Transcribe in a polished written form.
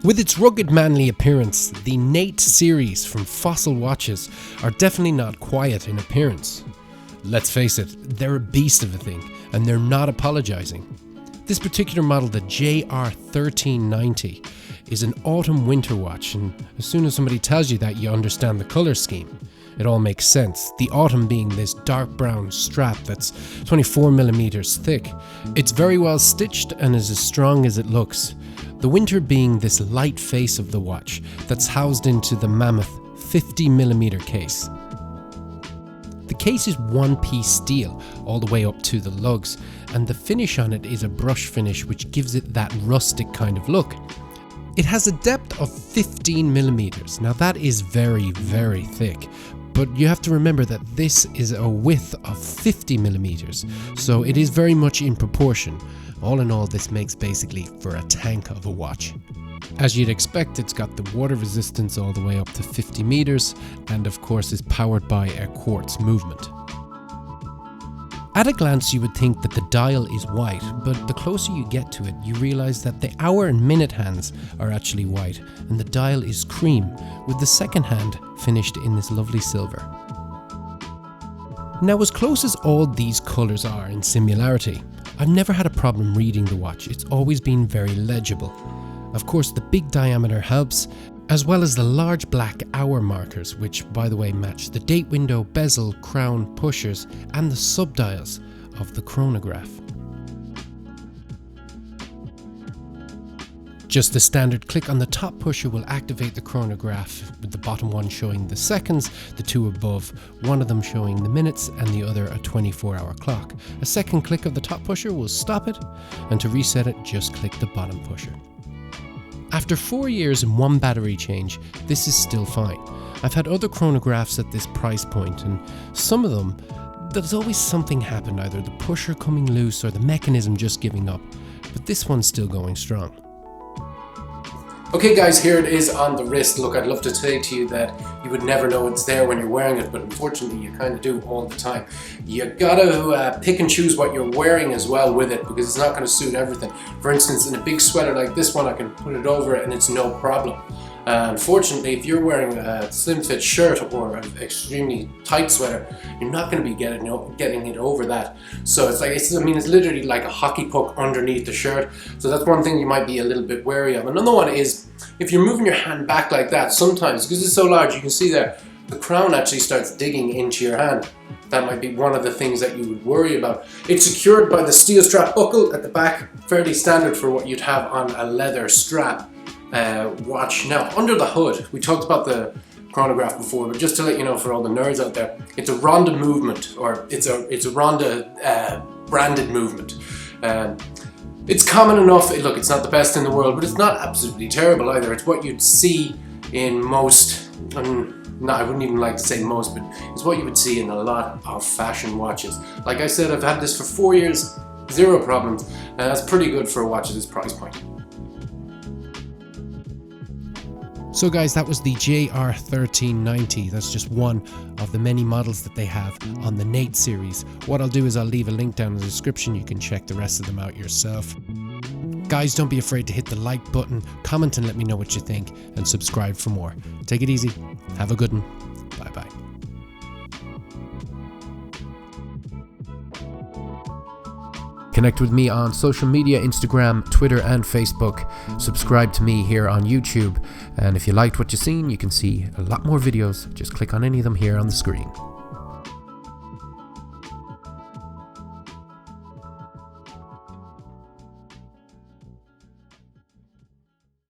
With its rugged manly appearance, the Nate series from Fossil watches are definitely not quiet in appearance. Let's face it, they're a beast of a thing, and they're not apologising. This particular model, the JR1390, is an autumn-winter watch, and as soon as somebody tells you that, you understand the colour scheme. It all makes sense, the autumn being this dark brown strap that's 24mm thick. It's very well stitched and is as strong as it looks. The winter being this light face of the watch that's housed into the mammoth 50mm case. The case is one-piece steel all the way up to the lugs, and the finish on it is a brush finish which gives it that rustic kind of look. It has a depth of 15mm. Now that is very, very thick, but you have to remember that this is a width of 50mm, so it is very much in proportion. All in all, this makes basically for a tank of a watch. As you'd expect, it's got the water resistance all the way up to 50 meters, and of course is powered by a quartz movement. At a glance, you would think that the dial is white, but the closer you get to it, you realize that the hour and minute hands are actually white, and the dial is cream, with the second hand finished in this lovely silver. Now, as close as all these colours are in similarity, I've never had a problem reading the watch. It's always been very legible. Of course, the big diameter helps, as well as the large black hour markers, which, by the way, match the date window, bezel, crown, pushers, and the subdials of the chronograph. Just the standard click on the top pusher will activate the chronograph, with the bottom one showing the seconds, the two above, one of them showing the minutes, and the other a 24-hour clock. A second click of the top pusher will stop it, and to reset it, just click the bottom pusher. After 4 years and one battery change, this is still fine. I've had other chronographs at this price point, and some of them, there's always something happened, either the pusher coming loose or the mechanism just giving up, but this one's still going strong. Okay guys, here it is on the wrist. Look, I'd love to say to you that you would never know it's there when you're wearing it, but unfortunately you kind of do all the time. You gotta pick and choose what you're wearing as well with it, because it's not going to suit everything. For instance, in a big sweater like this one, I can put it over it and it's no problem. Unfortunately, if you're wearing a slim fit shirt or an extremely tight sweater, you're not going to be getting it over that. So it's literally like a hockey puck underneath the shirt. So that's one thing you might be a little bit wary of. Another one is if you're moving your hand back like that, sometimes, because it's so large, you can see there, the crown actually starts digging into your hand. That might be one of the things that you would worry about. It's secured by the steel strap buckle at the back, fairly standard for what you'd have on a leather strap watch. Now, under the hood, we talked about the chronograph before, but just to let you know, for all the nerds out there, it's a Rhonda movement, or it's a Rhonda branded movement. It's common enough. Look, it's not the best in the world, but it's not absolutely terrible either. It's what you'd see in most, no, I wouldn't even like to say most, but it's what you would see in a lot of fashion watches. Like I said, I've had this for 4 years, zero problems, and that's pretty good for a watch at this price point. So guys, that was the JR1390. That's just one of the many models that they have on the Nate series. What I'll do is I'll leave a link down in the description. You can check the rest of them out yourself. Guys, don't be afraid to hit the like button, comment and let me know what you think, and subscribe for more. Take it easy. Have a good one. Bye-bye. Connect with me on social media, Instagram, Twitter and Facebook. Subscribe to me here on YouTube. And if you liked what you've seen, you can see a lot more videos. Just click on any of them here on the screen.